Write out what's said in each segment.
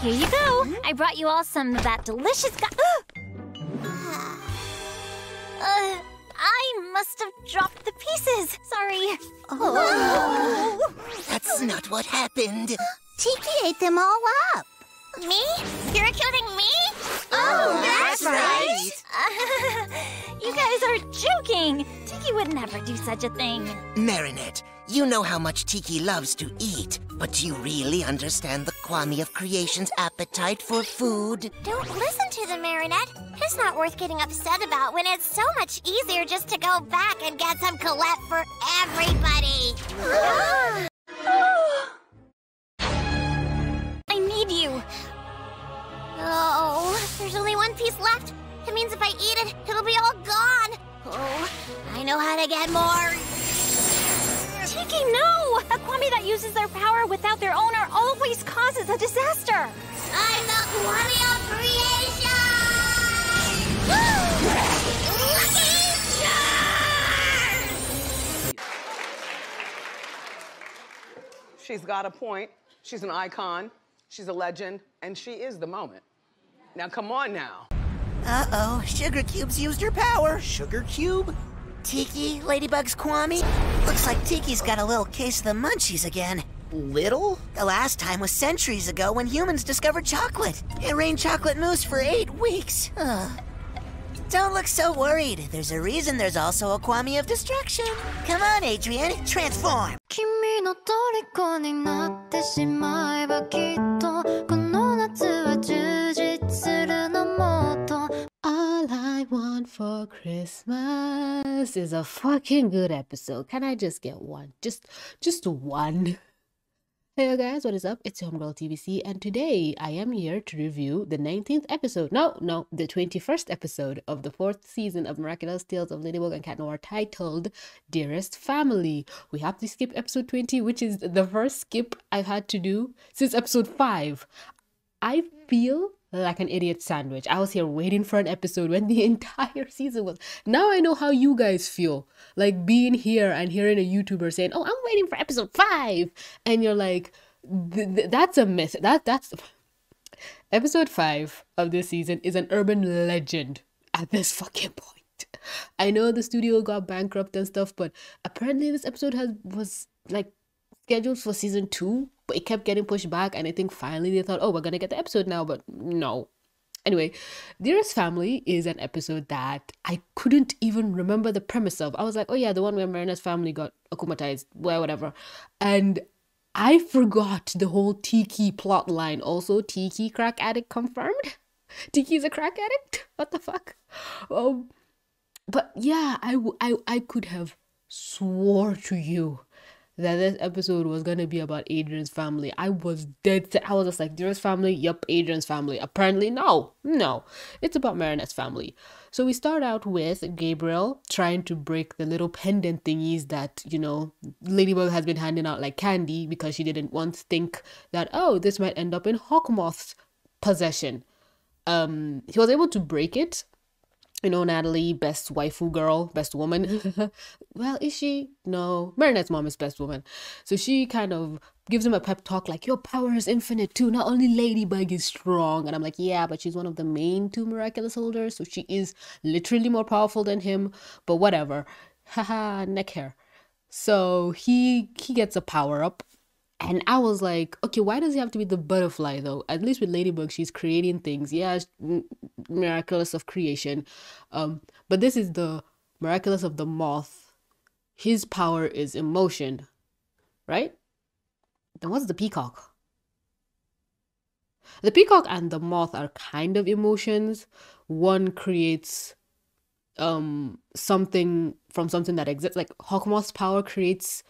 Here you go. I brought you all some of that delicious I must have dropped the pieces. Sorry. Oh. That's not what happened. Tikki ate them all up. Me? You're accusing me? Oh, that's right. You guys are joking. Tikki would never do such a thing. Marinette, you know how much Tikki loves to eat, but do you really understand the kwami of creation's appetite for food? Don't listen to the Marinette. It's not worth getting upset about when it's so much easier just to go back and get some galette for everybody. I need you. Oh, there's only one piece left. It means if I eat it, it'll be all gone. Oh, I know how to get more. Tikki, no! A kwami that uses their power without their owner always causes a disaster. I'm the kwami of creation! Lucky charm! She's got a point. She's an icon. She's a legend. And she is the moment. Now, come on now. Uh-oh, Sugar Cube's used her power. Sugar Cube? Tikki, Ladybug's kwami? Looks like Tikki's got a little case of the munchies again. Little? The last time was centuries ago when humans discovered chocolate. It rained chocolate mousse for 8 weeks. Don't look so worried. There's a reason there's also a kwami of destruction. Come on, Adrian, transform. 君の虜になってしまえばきっとこの夏は充実するのもっと All I want for Christmas is a fucking good episode. Can I just get one? Just one. Hey guys, what is up? It's your homegirl TVC, and today I am here to review the 19th episode. No, the 21st episode of the 4th season of Miraculous Tales of Ladybug and Cat Noir, titled Dearest Family. We have to skip episode 20, which is the first skip I've had to do since episode 5. I feel like an idiot sandwich. I was here waiting for an episode when the entire season was. Now I know how you guys feel. Like being here and hearing a YouTuber saying, "Oh, I'm waiting for episode 5," and you're like, "That's a myth. That's." Episode 5 of this season is an urban legend at this fucking point. I know the studio got bankrupt and stuff, but apparently this episode was like scheduled for season 2, but it kept getting pushed back, and I think finally they thought, oh, we're gonna get the episode now, but no. Anyway, Dearest Family is an episode that I couldn't even remember the premise of. I was like, oh yeah, the one where Marinette's family got akumatized, well, whatever. And I forgot the whole Tikki plot line. Also, Tikki crack addict confirmed. Tikki's a crack addict? What the fuck? But yeah, I could have swore to you that this episode was gonna be about Adrian's family. I was dead set. I was just like, Dearest Family, yup, Adrian's family. Apparently, no, it's about Marinette's family. So we start out with Gabriel trying to break the little pendant thingies that, you know, Ladybug has been handing out like candy because she didn't once think that, oh, this might end up in Hawkmoth's possession. He was able to break it. You know, Natalie, best waifu girl, best woman. Well, is she? No, Marinette's mom is best woman. So she kind of gives him a pep talk like, your power is infinite too. Not only Ladybug is strong. And I'm like, yeah, but she's one of the main 2 Miraculous holders. So she is literally more powerful than him. But whatever. Haha, neck hair. So he gets a power up. And I was like, okay, why does he have to be the butterfly though? At least with Ladybug, she's creating things. Yeah, Miraculous of creation. But this is the Miraculous of the Moth. His power is emotion, right? Then what's the peacock? The peacock and the moth are kind of emotions. One creates something from something that exists. Like Hawkmoth's power creates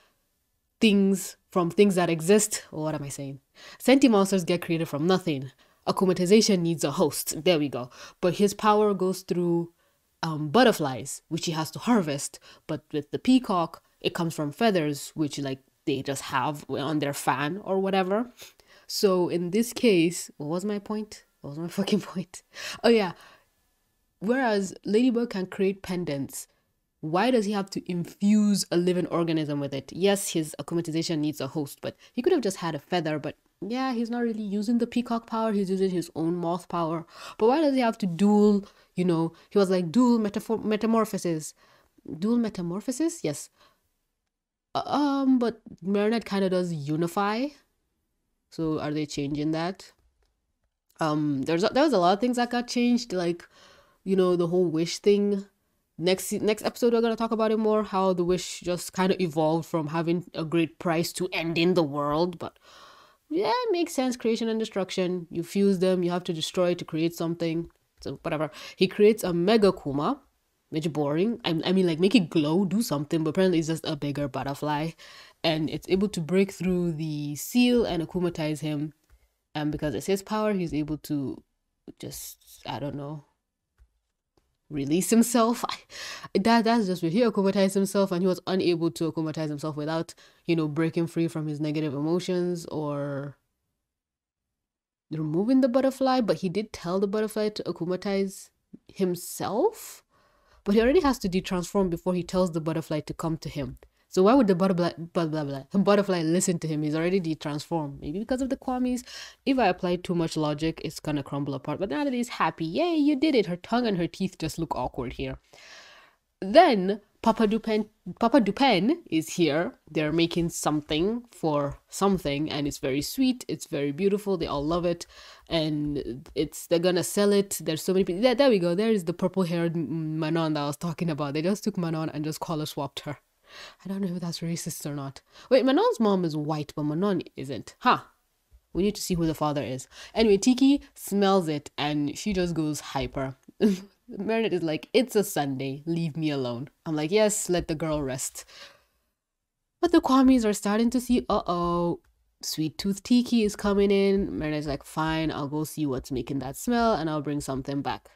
things from things that exist. Or what am I saying? Sentient monsters get created from nothing. Akumatization needs a host. There we go. But his power goes through butterflies, which he has to harvest. But with the peacock, it comes from feathers, which like they just have on their fan or whatever. So in this case, what was my point? What was my fucking point? Oh yeah. Whereas Ladybug can create pendants, why does he have to infuse a living organism with it? Yes, his akumatization needs a host, but he could have just had a feather, but yeah, he's not really using the peacock power, he's using his own moth power. But why does he have to dual, you know, he was like dual metamorphosis. Dual metamorphosis? Yes. But Marinette kind of does unify. So are they changing that? There was a lot of things that got changed, like, you know, the whole wish thing. Next episode we're gonna talk about it more, how the wish just kind of evolved from having a great price to ending the world. But yeah, it makes sense. Creation and destruction. You fuse them, you have to destroy to create something. So whatever. He creates a megakuma, which boring. I mean, like, make it glow, do something, but apparently it's just a bigger butterfly, and it's able to break through the seal and akumatize him. And because it's his power, he's able to just, I don't know, release himself. That's just weird. He akumatized himself, and he was unable to akumatize himself without, you know, breaking free from his negative emotions or removing the butterfly. But he did tell the butterfly to akumatize himself, but he already has to detransform before he tells the butterfly to come to him. So why would the butterfly listen to him? He's already detransformed. Maybe because of the kwamis. If I apply too much logic, it's gonna crumble apart. But now that he's happy, yay, you did it. Her tongue and her teeth just look awkward here. Then Papa Dupen is here. They're making something for something, and it's very sweet. It's very beautiful. They all love it, and they're gonna sell it. There's so many people. There we go. There is the purple-haired Manon that I was talking about. They just took Manon and just color swapped her. I don't know if that's racist or not. Wait, Manon's mom is white, but Manon isn't. Huh. We need to see who the father is. Anyway, Tikki smells it, and she just goes hyper. Marinette is like, it's a Sunday, leave me alone. I'm like, yes, let the girl rest. But the kwamis are starting to see, sweet tooth Tikki is coming in. Marinette's like, fine, I'll go see what's making that smell, and I'll bring something back.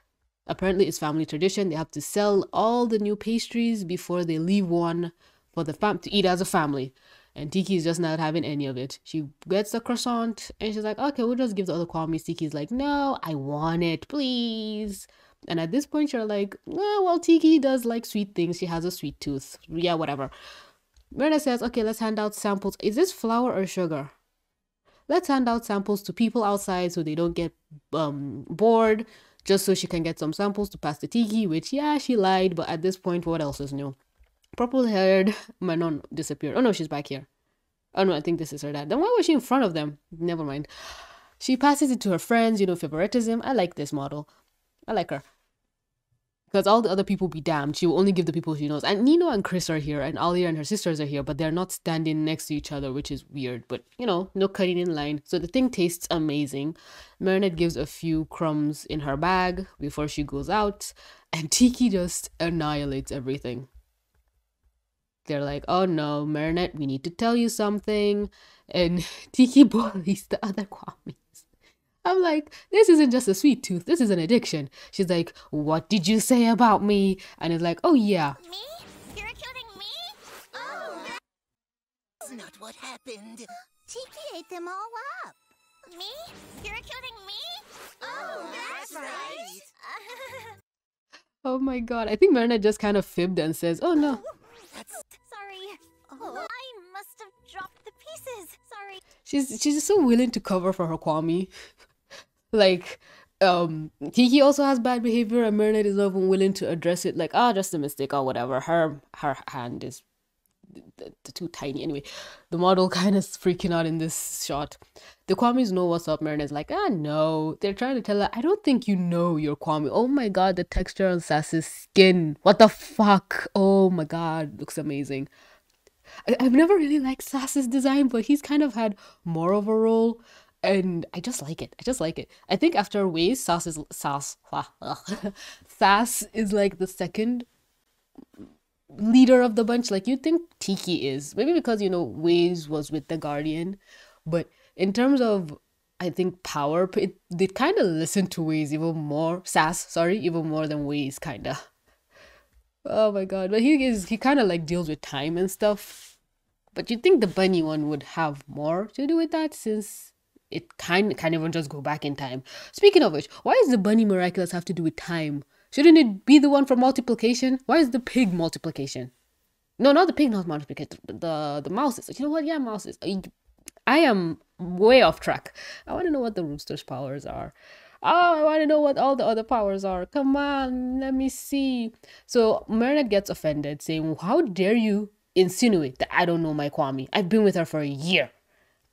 Apparently, it's family tradition. They have to sell all the new pastries before they leave one for the to eat as a family. And Tikki is just not having any of it. She gets the croissant, and she's like, okay, we'll just give the other kwamis. Tikki's like, no, I want it, please. And at this point, you're like, oh, well, Tikki does like sweet things. She has a sweet tooth. Yeah, whatever. Marinette says, okay, let's hand out samples. Is this flour or sugar? Let's hand out samples to people outside so they don't get bored. Just so she can get some samples to pass to Tikki, which, yeah, she lied, but at this point, what else is new? Purple-haired Manon disappeared. Oh, no, she's back here. Oh, no, I think this is her dad. Then why was she in front of them? Never mind. She passes it to her friends, you know, favoritism. I like this model. I like her. Because all the other people be damned. She will only give the people she knows. And Nino and Chris are here, and Alia and her sisters are here, but they're not standing next to each other, which is weird. But, you know, no cutting in line. So the thing tastes amazing. Marinette gives a few crumbs in her bag before she goes out, and Tikki just annihilates everything. They're like, oh no, Marinette, we need to tell you something. And Tikki bullies the other kwamis. I'm like, this isn't just a sweet tooth, this is an addiction. She's like, what did you say about me? And it's like, oh yeah. Me? You're killing me? Oh, That's not what happened. Tikki ate them all up. Me? You're killing me? Oh, that's right. Oh my god, I think Marinette just kind of fibbed and says, oh no. Sorry. Oh, I must have dropped the pieces. Sorry. She's just so willing to cover for her kwami. Like, Tikki also has bad behavior, and Marinette is not even willing to address it. Like, just a mistake or whatever. Her hand is too tiny. Anyway, the model kind of freaking out in this shot. The kwamis know what's up. Marinette's like, no. They're trying to tell her, I don't think you know your kwami. Oh my god, the texture on Sass's skin. What the fuck? Oh my god, looks amazing. I've never really liked Sass's design, but he's kind of had more of a role. And I just like it. I think after Waze, Sass is like the second leader of the bunch. Like, you'd think Tikki is. Maybe because, you know, Waze was with the Guardian. But in terms of, I think, power, they kind of listen to Waze even more. Even more than Waze, kind of. Oh my god. But he kind of like deals with time and stuff. But you'd think the bunny one would have more to do with that, since it can't even just go back in time. Speaking of which, why does the bunny Miraculous have to do with time? Shouldn't it be the one for multiplication? Why is the pig multiplication? No, not the pig, not multiplication. The mouses. You know what? Yeah, mouses. I am way off track. I want to know what the rooster's powers are. Oh, I want to know what all the other powers are. Come on, let me see. So Marinette gets offended, saying, how dare you insinuate that I don't know my Kwami? I've been with her for a year.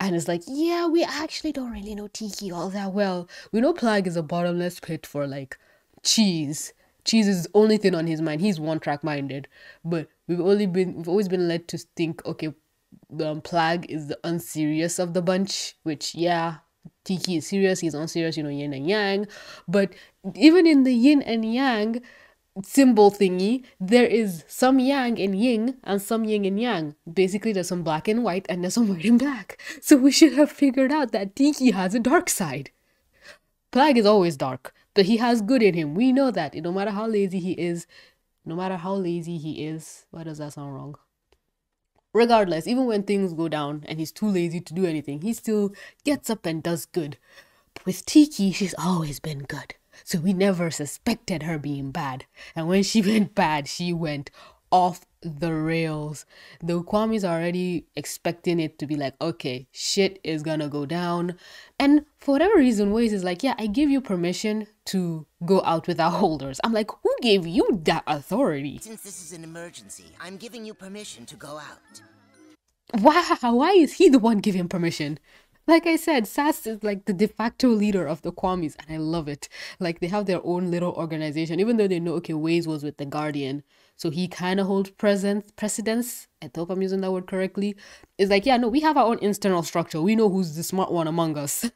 And it's like, yeah, we actually don't really know Tikki all that well. We know Plagg is a bottomless pit for like cheese. Cheese is the only thing on his mind. He's one-track minded. But we've always been led to think, okay, Plagg is the unserious of the bunch, which, yeah, Tikki is serious, he's unserious, yin and yang. But even in the yin and yang symbol thingy, there is some yang and yin and some yin and yang. Basically, there's some black and white and there's some white and black. So we should have figured out that Tikki has a dark side. Plagg is always dark, but he has good in him. We know that. No matter how lazy he is, why does that sound wrong? Regardless, even when things go down and he's too lazy to do anything, he still gets up and does good. But with Tikki, she's always been good. So we never suspected her being bad. And when she went bad, she went off the rails. The kwamis are already expecting it to be like, okay, shit is gonna go down. And for whatever reason, Waze is like, yeah, I give you permission to go out without holders. I'm like, who gave you that authority? Since this is an emergency, I'm giving you permission to go out. Why is he the one giving permission? Like I said, Sass is like the de facto leader of the kwamis, and I love it. Like, they have their own little organization, even though they know, okay, Waze was with the Guardian, so he kind of holds precedence. I hope I'm using that word correctly. It's like, yeah, no, we have our own internal structure. We know who's the smart one among us.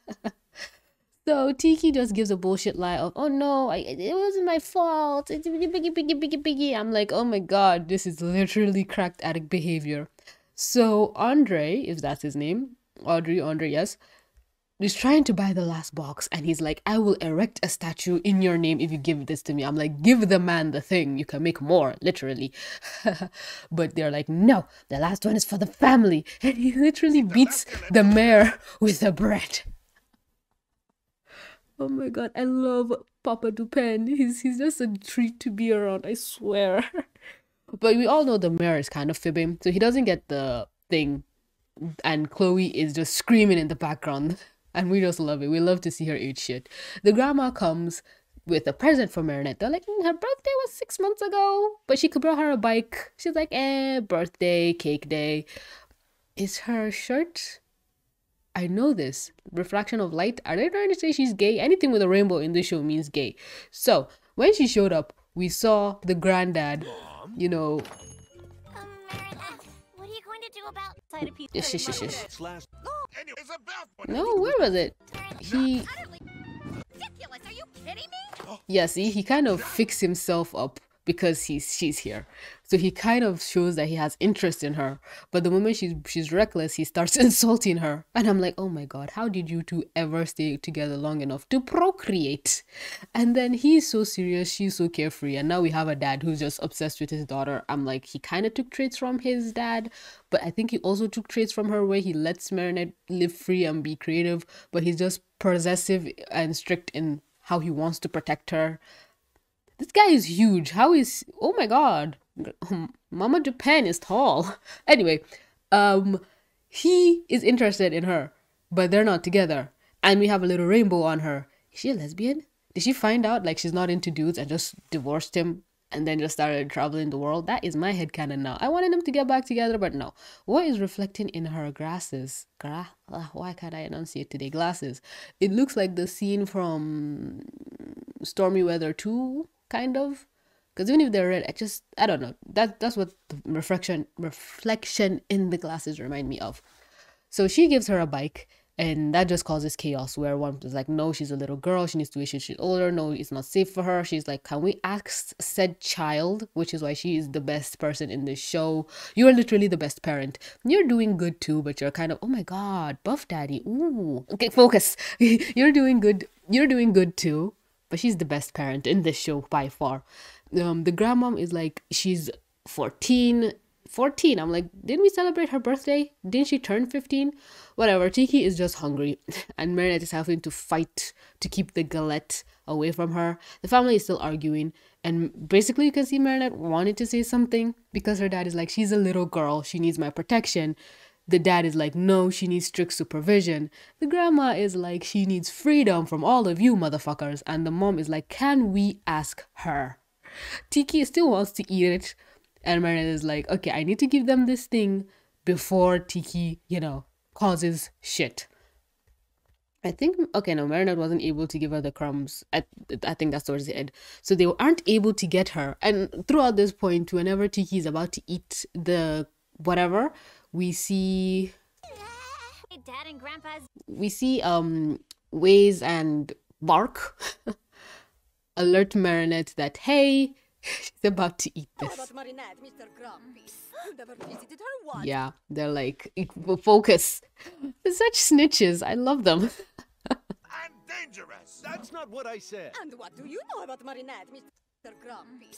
So Tikki just gives a bullshit lie of, oh no, it wasn't my fault. It's biggie. I'm like, oh my god, this is literally cracked addict behavior. So Andre, if that's his name, Andre, yes, is trying to buy the last box, and he's like, I will erect a statue in your name if you give this to me. I'm like, give the man the thing, you can make more, literally. But they're like, no, the last one is for the family. And he literally beats the mayor with the bread. Oh my god, I love Papa Dupin. He's just a treat to be around, I swear. But we all know the mayor is kind of fibbing, so he doesn't get the thing. And Chloe is just screaming in the background. And we just love it. We love to see her eat shit. The grandma comes with a present for Marinette. They're like, her birthday was 6 months ago, but she could bring her a bike. She's like, birthday, cake day. Is her shirt... I know this. Reflection of light. Are they trying to say she's gay? Anything with a rainbow in this show means gay. So, when she showed up, we saw the granddad, Marinette, what are you going to do about... No, where was it? He... Ridiculous, are you kidding me? Yeah, see, he kind of fixed himself up because she's here. So he kind of shows that he has interest in her. But the moment she's reckless, he starts insulting her. And I'm like, oh my god, how did you two ever stay together long enough to procreate? And then he's so serious, she's so carefree. And now we have a dad who's just obsessed with his daughter. I'm like, he kind of took traits from his dad. But I think he also took traits from her where he lets Marinette live free and be creative. But he's just possessive and strict in how he wants to protect her. This guy is huge. How is... Oh my god. Mama Japan is tall. Anyway, he is interested in her, but they're not together. And we have a little rainbow on her. Is she a lesbian? Did she find out like she's not into dudes and just divorced him and then just started traveling the world? That is my headcanon now. I wanted them to get back together, but no. What is reflecting in her glasses? Why can't I enunciate today? Glasses. It looks like the scene from Stormy Weather 2, kind of. Because even if they're red, I don't know. That's what the reflection in the glasses remind me of. So she gives her a bike, and that just causes chaos where one is like, no, she's a little girl, she needs to wait till she's older, no, it's not safe for her. She's like, can we ask said child, which is why she is the best person in this show. You're literally the best parent. You're doing good too, but you're kind of, oh my god, buff daddy, ooh. Okay, focus. You're doing good too, but she's the best parent in this show by far. The grandmom is like, she's 14. I'm like, didn't we celebrate her birthday? Didn't she turn 15? Whatever, Tikki is just hungry. And Marinette is having to fight to keep the galette away from her. The family is still arguing. And basically you can see Marinette wanted to say something because her dad is like, she's a little girl, she needs my protection. The dad is like, no, she needs strict supervision. The grandma is like, she needs freedom from all of you motherfuckers. And the mom is like, can we ask her? Tikki still wants to eat it. And Marinette is like, okay, I need to give them this thing before Tikki, you know, causes shit. I think, okay, no, Marinette wasn't able to give her the crumbs. I think that's towards the end. So they aren't able to get her. And throughout this point, whenever Tikki is about to eat the whatever, we see... Dad and Grandpa's... We see, Waze and Bark alert Marinette that, hey, she's about to eat this. Yeah, they're like, focus. They're such snitches. I love them. And dangerous. That's not what I said. And what do you know about Marinette, Mr. Grumpy?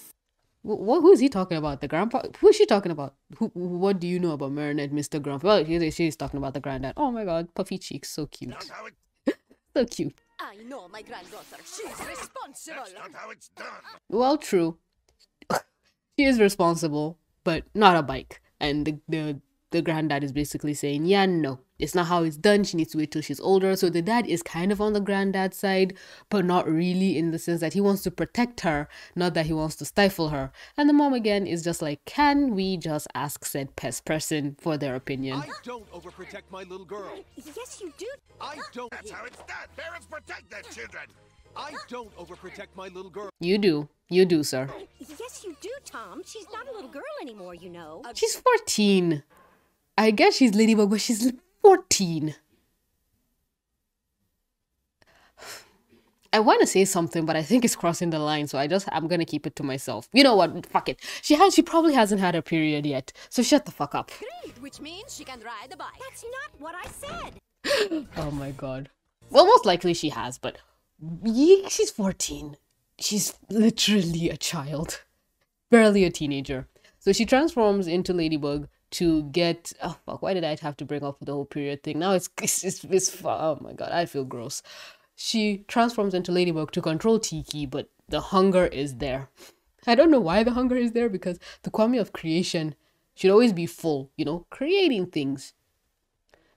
Who is he talking about? The grandpa? Who is she talking about? What do you know about Marinette, Mr. Grumpy? Well, she's talking about the granddad. Oh my god, puffy cheeks, so cute. So cute. I know my granddaughter. She's responsible. That's not how it's done. Well, true. She is responsible, but not a bike. And the granddad is basically saying, yeah, no, it's not how it's done. She needs to wait till she's older. So the dad is kind of on the granddad side, but not really, in the sense that he wants to protect her, not that he wants to stifle her. And the mom again is just like, can we just ask said pest person for their opinion? I don't overprotect my little girl. Yes, you do. I don't. That's how it's done. Parents protect their children. I don't overprotect my little girl. You do. You do, sir. Yes, you do, Tom. She's not a little girl anymore, you know. She's 14. I guess she's Ladybug, but she's 14. I want to say something, but I think it's crossing the line, so I'm gonna keep it to myself. You know what? Fuck it. She probably hasn't had a period yet, so shut the fuck up. Great, which means she can ride a bike. That's not what I said. Oh my god. Well, most likely she has, but yeah, she's 14. She's literally a child. Barely a teenager. So she transforms into Ladybug to get... Oh, fuck. Why did I have to bring up the whole period thing? Now it's oh my god. I feel gross. She transforms into Ladybug to control Tikki, but the hunger is there. I don't know why the hunger is there, because the kwami of creation should always be full, you know, creating things.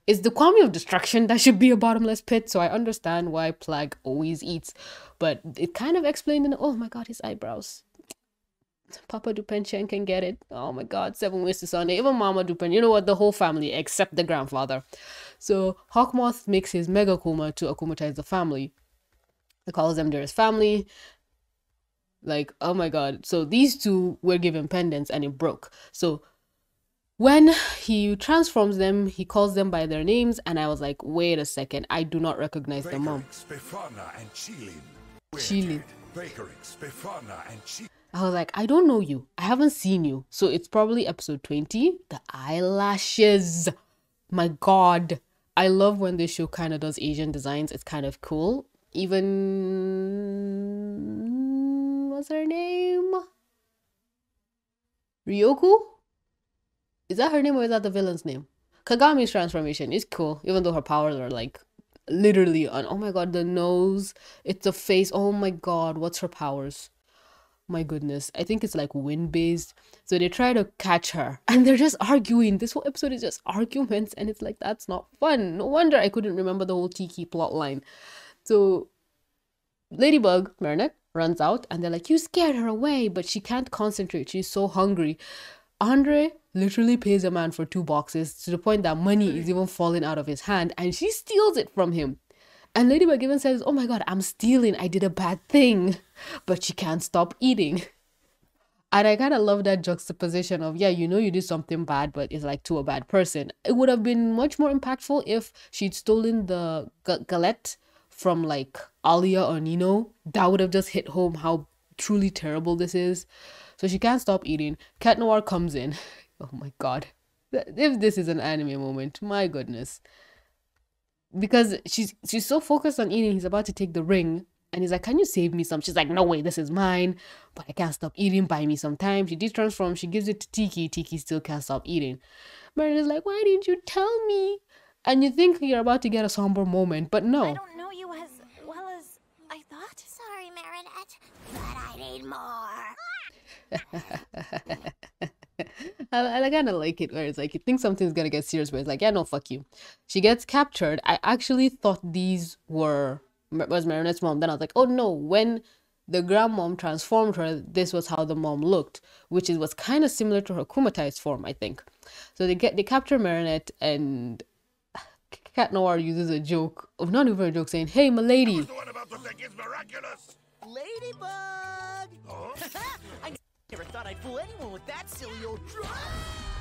It's the kwami of destruction that should be a bottomless pit, so I understand why Plagg always eats. But it kind of explained in the, oh my god, his eyebrows. Papa Dupenchen can get it. Oh my god, 7 ways to Sunday. Even Mama Dupen, you know what, the whole family except the grandfather. So Moth makes his megakuma to akumatize the family. He calls them Dearest Family. Like, oh my god. So these two were given pendants and it broke. So when he transforms them, he calls them by their names, and I was like, wait a second, I do not recognize the mom. Befana and Qilin. Qilin. Bakerix, Befana and Qilin. I was like, I don't know you. I haven't seen you. So it's probably episode 20. The eyelashes. My god. I love when this show kind of does Asian designs. It's kind of cool. Even... what's her name? Ryoku? Is that her name or is that the villain's name? Kagami's transformation is cool, even though her powers are like literally on. Oh my god, the nose, it's a face. Oh my god, what's her powers? My goodness, I think it's like wind based. So they try to catch her and they're just arguing. This whole episode is just arguments, and it's like, that's not fun. No wonder I couldn't remember the whole Tikki plot line. So Ladybug, Marinette, runs out and they're like, you scared her away, but she can't concentrate. She's so hungry. Andre literally pays a man for 2 boxes to the point that money is even falling out of his hand, and she steals it from him. And Ladybug even says, oh my god, I'm stealing, I did a bad thing, but she can't stop eating. And I kind of love that juxtaposition of, yeah, you know you did something bad, but it's like to a bad person. It would have been much more impactful if she'd stolen the galette from like Alia or Nino. That would have just hit home how truly terrible this is. So she can't stop eating. Cat Noir comes in. Oh my god. If this is an anime moment, my goodness. Because she's so focused on eating, he's about to take the ring. And he's like, can you save me some? She's like, no way, this is mine. But I can't stop eating. Buy me some time. She detransforms. She gives it to Tikki. Tikki still can't stop eating. Marinette is like, why didn't you tell me? And you think you're about to get a somber moment, but no. I don't know you as well as I thought. Sorry, Marinette, but I need more. I kind of like it where it's like you think something's gonna get serious, but it's like, yeah, no, fuck you. She gets captured. I actually thought these was Marinette's mom. Then I was like, oh no, when the grandmom transformed her, this was how the mom looked, which was kind of similar to her akumatized form, I think. So they capture Marinette, and Cat Noir uses a joke, of not even a joke, saying, "Hey, my lady." The one about to think is miraculous. Ladybug! Oh. I never thought I'd fool anyone with that silly old drug.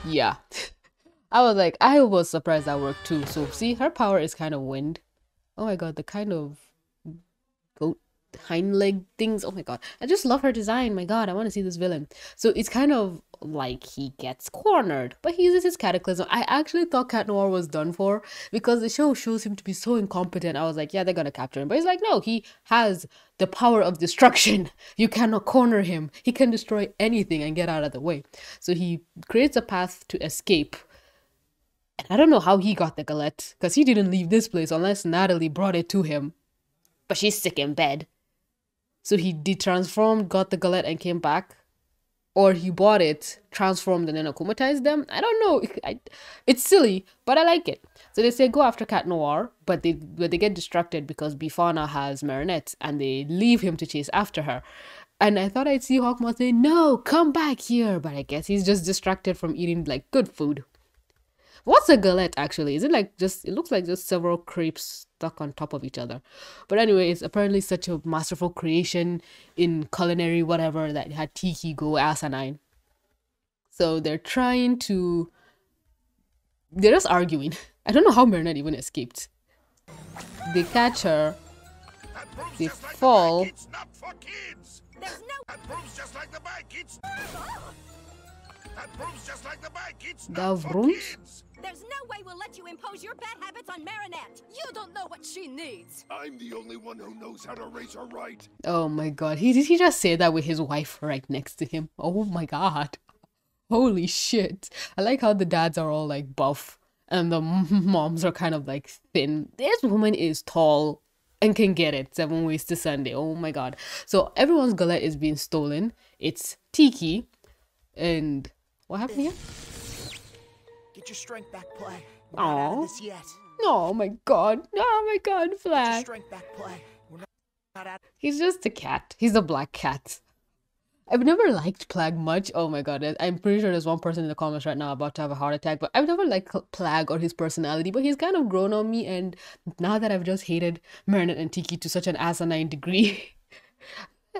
Yeah. I was surprised that worked too. So see, her power is kind of wind. Oh my god, the kind of goat hind leg things. Oh my god, I just love her design. My god, I want to see this villain. So it's kind of like he gets cornered, but he uses his cataclysm. I actually thought Cat Noir was done for because the show shows him to be so incompetent. I was like, yeah, they're gonna capture him, but he's like, no, he has the power of destruction. You cannot corner him. He can destroy anything and get out of the way. So he creates a path to escape. And I don't know how he got the galette, because he didn't leave this place unless Natalie brought it to him. But she's sick in bed. So he detransformed, got the galette, and came back. Or he bought it, transformed, and then akumatized them. I don't know. It's silly, but I like it. So they say go after Cat Noir, but they get distracted because Befana has Marinette, and they leave him to chase after her. And I thought I'd see Hawkmoth say, no, come back here. But I guess he's just distracted from eating like good food. What's a galette actually? Is it like just, it looks like just several crepes stuck on top of each other. But anyway, it's apparently such a masterful creation in culinary whatever that had Tikki go asinine. So they're just arguing. I don't know how Marinette even escaped. They catch her. They fall. It's not for kids. There's no. That proves just like the bike. It's. That proves just like the bike. It's not for kids. There's no way we'll let you impose your bad habits on Marinette. You don't know what she needs. I'm the only one who knows how to raise her right. Oh my god. Did he just say that with his wife right next to him? Oh my god. Holy shit. I like how the dads are all like buff and the moms are kind of like thin. This woman is tall and can get it 7 ways to Sunday. Oh my god. So everyone's galette is being stolen. It's Tikki. And what happened here? Get your strength back, Plagg. We're not out of this yet. Oh my god. Oh my god, Get your Plagg. strength back, Plagg. We're not out. He's just a cat. He's a black cat. I've never liked Plagg much. Oh my god. I'm pretty sure there's one person in the comments right now about to have a heart attack. But I've never liked Plagg or his personality. But he's kind of grown on me. And now that I've just hated Marinette and Tikki to such an asinine degree.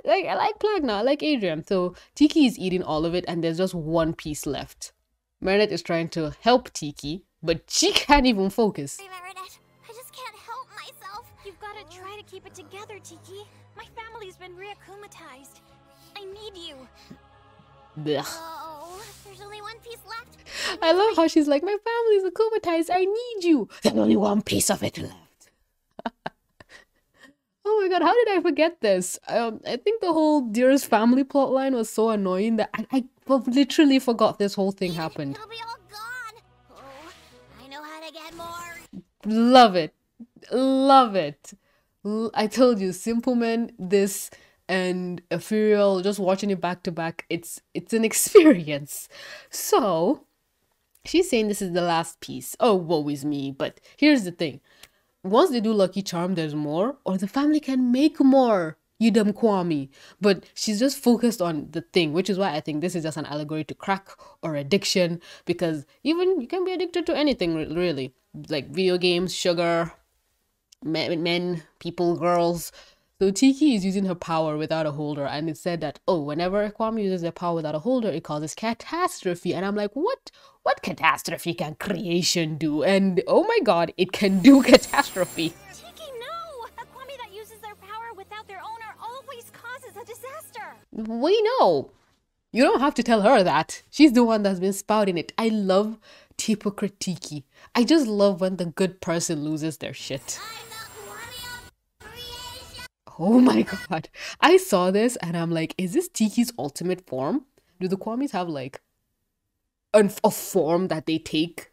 Like, I like Plagg now. I like Adrian. So Tikki is eating all of it. And there's just one piece left. Marinette is trying to help Tikki, but she can't even focus. Hey, Marinette, I just can't help myself. You've got to try to keep it together, Tikki. My family's been re-akumatized. I need you. Blech. Oh, there's only one piece left. I love how she's like, my family's akumatized. I need you. There's only one piece of it left. Oh my god, how did I forget this? I think the whole Dearest Family plotline was so annoying that I literally forgot this whole thing happened. It'll be all gone. Oh, I know how to get more. Love it. Love it. I told you, Simpleman, this, and Ethereal, just watching it back to back, it's an experience. So, she's saying this is the last piece. Oh, woe is me. But here's the thing. Once they do Lucky Charm, there's more, or the family can make more. You dumb kwami. But she's just focused on the thing, which is why I think this is just an allegory to crack or addiction, because even you can be addicted to anything, really. Like video games, sugar, men, people, girls. So Tikki is using her power without a holder, and it said that, oh, whenever a kwami uses their power without a holder, it causes catastrophe. And I'm like, what catastrophe can creation do? And oh my god, it can do catastrophe. Tikki, no! A kwami that uses their power without their owner always causes a disaster. We know. You don't have to tell her that. She's the one that's been spouting it. I love hypocrite Tikki. I just love when the good person loses their shit. Oh my god. I saw this and I'm like, is this Tikki's ultimate form? Do the kwamis have like a form that they take?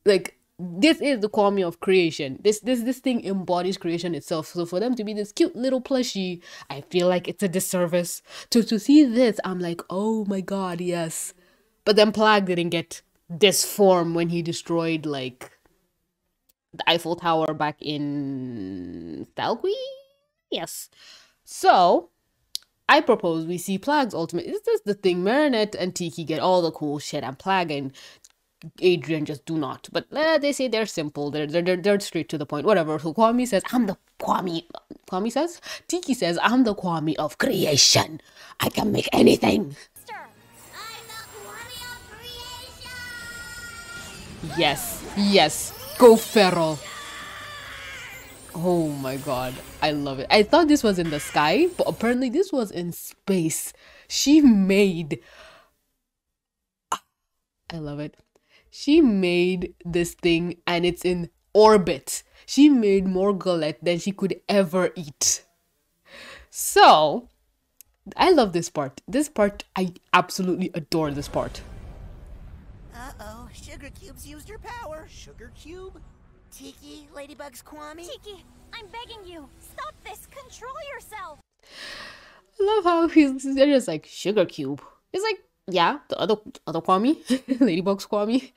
Like, this is the kwami of creation. This thing embodies creation itself. So for them to be this cute little plushie, I feel like it's a disservice. To see this, I'm like, oh my god, yes. But then Plagg didn't get this form when he destroyed, like, the Eiffel Tower back in Stalky? Yes. So, I propose we see Plagg's ultimate. Is this the thing? Marinette and Tikki get all the cool shit, and Plagg and Adrian just do not. But they say they're simple. They're straight to the point. Whatever. So Kwami says, I'm the Kwami. Kwami says? Tikki says, I'm the Kwami of creation. I can make anything. I'm the Kwami of creation. Yes. Yes. Go feral. Oh my god. I love it. I thought this was in the sky, but apparently this was in space. She made... I love it. She made this thing and it's in orbit. She made more galette than she could ever eat. So, I love this part. This part, I absolutely adore this part. Uh-oh, Sugar Cube's used her power. Sugar Cube? Tikki, Ladybug's Kwami? Tikki, I'm begging you. Stop this. Control yourself. I love how they're just like, Sugar Cube. It's like, yeah, the other Kwami, Ladybug's Kwami.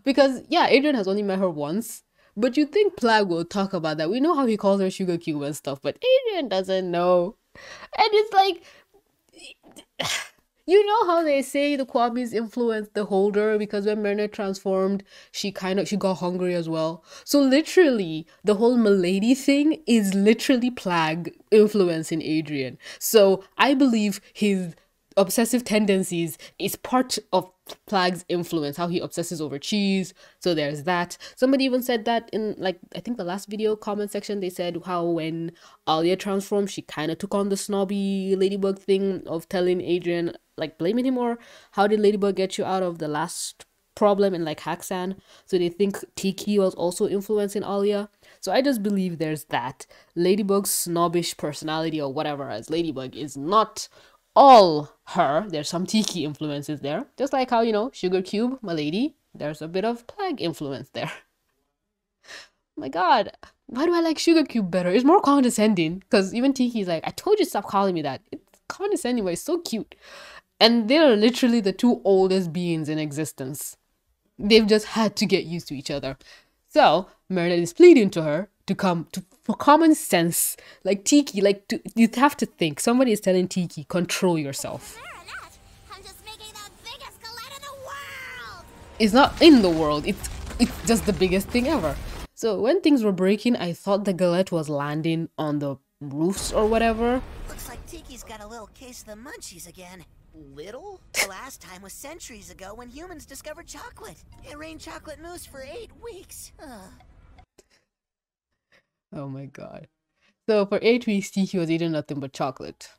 Because, yeah, Adrian has only met her once. But you think Plagg will talk about that. We know how he calls her Sugar Cube and stuff, but Adrian doesn't know. And it's like, you know how they say the Kwamis influenced the holder because when Marinette transformed, she got hungry as well. So literally, the whole Milady thing is literally Plagg influencing Adrian. So I believe his obsessive tendencies is part of Plagg's influence, how he obsesses over cheese. So there's that. Somebody even said that in, like, I think the last video comment section, they said how when Alia transformed, she kind of took on the snobby Ladybug thing of telling Adrian, like, blaming him, or how did Ladybug get you out of the last problem in, like, Haxan? So they think Tikki was also influencing Alia. So I just believe there's that. Ladybug's snobbish personality or whatever as Ladybug is not all her. There's some Tikki influences there. Just like how, you know, Sugar Cube, my lady, there's a bit of Plagg influence there. Oh my god, why do I like Sugar Cube better? It's more condescending, because even Tikki's like, I told you to stop calling me that. It's condescending, but it's so cute. And they're literally the two oldest beings in existence. They've just had to get used to each other. So Marinette is pleading to her to come for common sense. Like Tikki, you have to think. Somebody is telling Tikki, control yourself. Marinette, I'm just making the biggest galette in the world. It's not in the world. It's just the biggest thing ever. So when things were breaking, I thought the galette was landing on the roofs or whatever. Looks like Tikki's got a little case of the munchies again. Little? The last time was centuries ago when humans discovered chocolate. It rained chocolate mousse for 8 weeks. Oh my god. So for 8 weeks, Tikki was eating nothing but chocolate.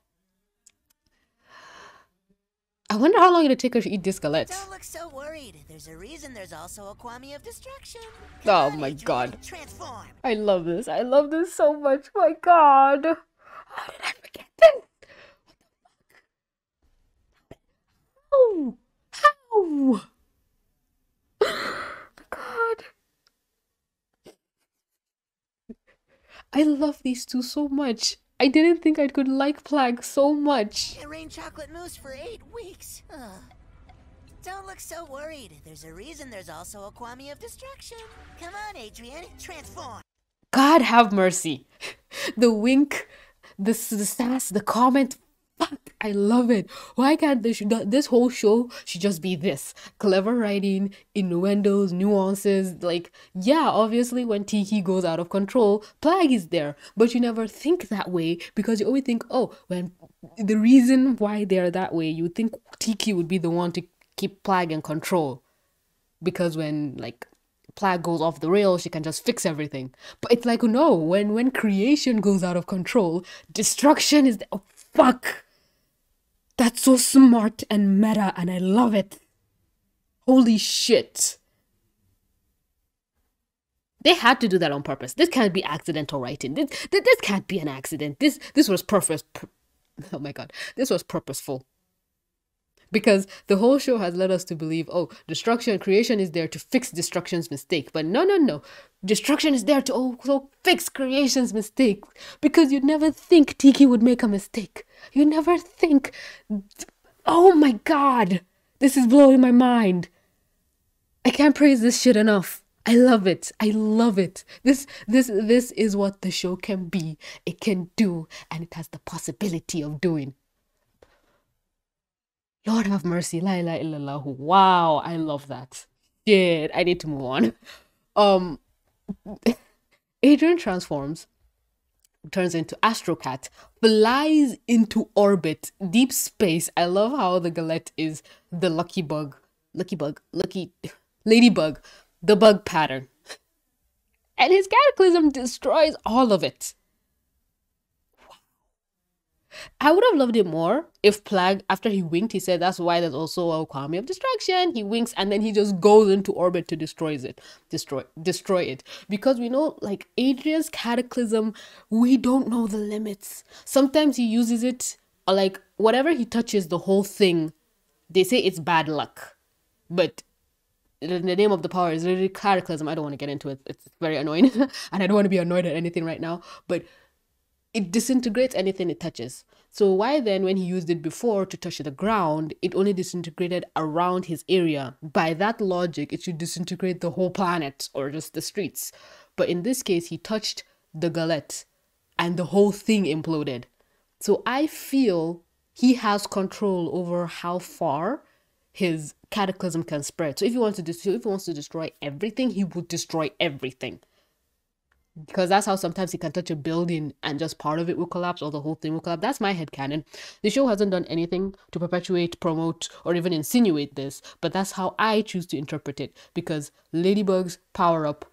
I wonder how long it'll take her to eat this galette. Don't look so worried. There's a reason there's also a Kwami of destruction. Oh my god. Transform. I love this. I love this so much. My god. How did I forget this? What the fuck? How? God. I love these two so much. I didn't think I could like Plagg so much. It rained chocolate mousse for 8 weeks. Don't look so worried. There's a reason there's also a Kwami of destruction. Come on, Adrian. Transform. God have mercy. The wink, the sass, the comment. Fuck, I love it. Why can't this whole show should just be this? Clever writing, innuendos, nuances. Like, yeah, obviously when Tikki goes out of control, Plagg is there. But you never think that way because you always think, oh, when the reason why they're that way, you think Tikki would be the one to keep Plagg in control. Because when, like, Plagg goes off the rails, she can just fix everything. But it's like, no, when creation goes out of control, destruction is... Oh, fuck! That's so smart and meta, and I love it. Holy shit. They had to do that on purpose. This can't be accidental writing. This can't be an accident. This was oh my god. This was purposeful. Because the whole show has led us to believe, oh, destruction, creation is there to fix destruction's mistake. But no. Destruction is there to also fix creation's mistake. Because you'd never think Tikki would make a mistake. You never think, oh my god, This is blowing my mind. I can't praise this shit enough. I love it. I love it. This is what the show can be. It can do, and it has the possibility of doing. Lord have mercy. La ilaha illallah. Wow, I love that. Shit, I need to move on. Adrian transforms, turns into Astrocat, flies into orbit, deep space. I love how the galette is the ladybug, the bug pattern. And his cataclysm destroys all of it. I would have loved it more if Plagg, after he winked, he said that's why there's also a kwami of distraction. He winks and then he just goes into orbit to destroy it. Because we know, like, Adrian's cataclysm, we don't know the limits. Sometimes he uses it, or like whatever he touches, the whole thing, they say it's bad luck. But the name of the power is literally cataclysm. I don't want to get into it. It's very annoying. And I don't want to be annoyed at anything right now. But it disintegrates anything it touches. So why then, when he used it before to touch the ground, it only disintegrated around his area? By that logic, it should disintegrate the whole planet or just the streets. But in this case, he touched the galette and the whole thing imploded. So I feel he has control over how far his cataclysm can spread. So if he wants to destroy everything, he would destroy everything. Because that's how sometimes he can touch a building and just part of it will collapse or the whole thing will collapse. That's my headcanon. The show hasn't done anything to perpetuate, promote, or even insinuate this, but that's how I choose to interpret it. Because Ladybug's power-up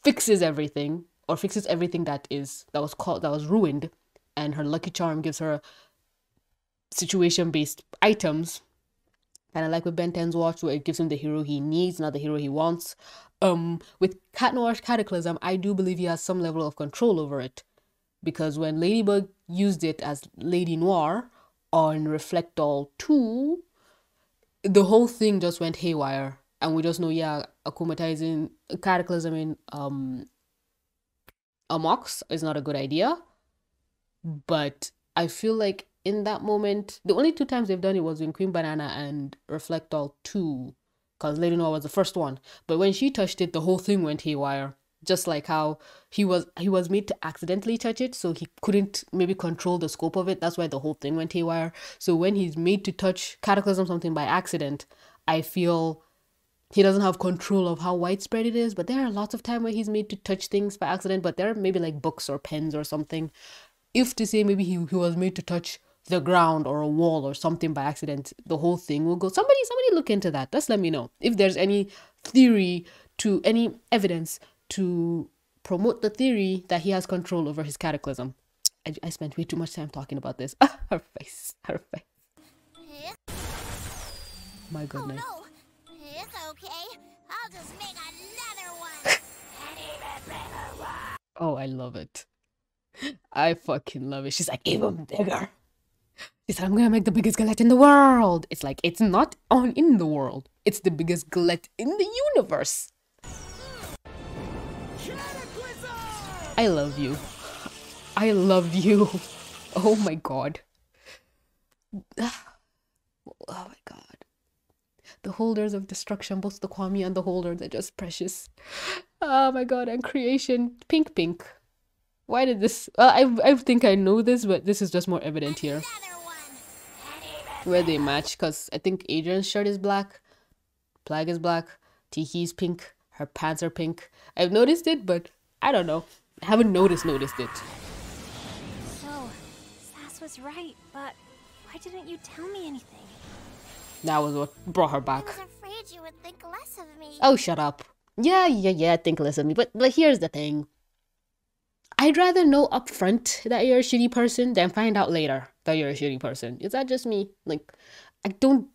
fixes everything, or fixes everything that was ruined, and her lucky charm gives her situation-based items. Kind of like with Ben 10's watch, where it gives him the hero he needs, not the hero he wants. With Cat Noir's cataclysm, I do believe he has some level of control over it. Because when Ladybug used it as Lady Noir on Reflect All 2, the whole thing just went haywire. And we just know, yeah, akumatizing cataclysm in Amox is not a good idea. But I feel like in that moment, the only 2 times they've done it was in Queen Banana and Reflect All 2. Because Lady Noir was the first one. But when she touched it, the whole thing went haywire. Just like how he was made to accidentally touch it, so he couldn't maybe control the scope of it. That's why the whole thing went haywire. So when he's made to touch Cataclysm something by accident, I feel he doesn't have control of how widespread it is. But there are lots of times where he's made to touch things by accident, but there are maybe like books or pens or something. If to say maybe he was made to touch the ground or a wall or something by accident, the whole thing will go. Somebody look into that. Just let me know if there's any theory, to any evidence to promote the theory that he has control over his cataclysm. I spent way too much time talking about this. Her face. My goodness. Oh no, it's okay. I'll just make another one. An even bigger one. Oh, I love it. I fucking love it. She's like, even bigger. She said, I'm gonna make the biggest galette in the world. It's like, it's not in the world. It's the biggest galette in the universe. I love you. I love you. Oh my god. Oh my god. The holders of destruction, both the kwami and the holder, they're just precious. Oh my god, and creation. Pink. Why did this... Well, I think I know this, but this is just more evident here. Where they match, because I think Adrian's shirt is black, Plagg is black, Tikki's pink, her pants are pink. I've noticed it, but I don't know. I haven't noticed it. So, Sass was right, but why didn't you tell me anything? That was what brought her back. I was afraid you would think less of me. Oh, shut up. Yeah, think less of me. But here's the thing. I'd rather know up front that you're a shitty person than find out later that you're a shitty person. Is that just me? Like, I don't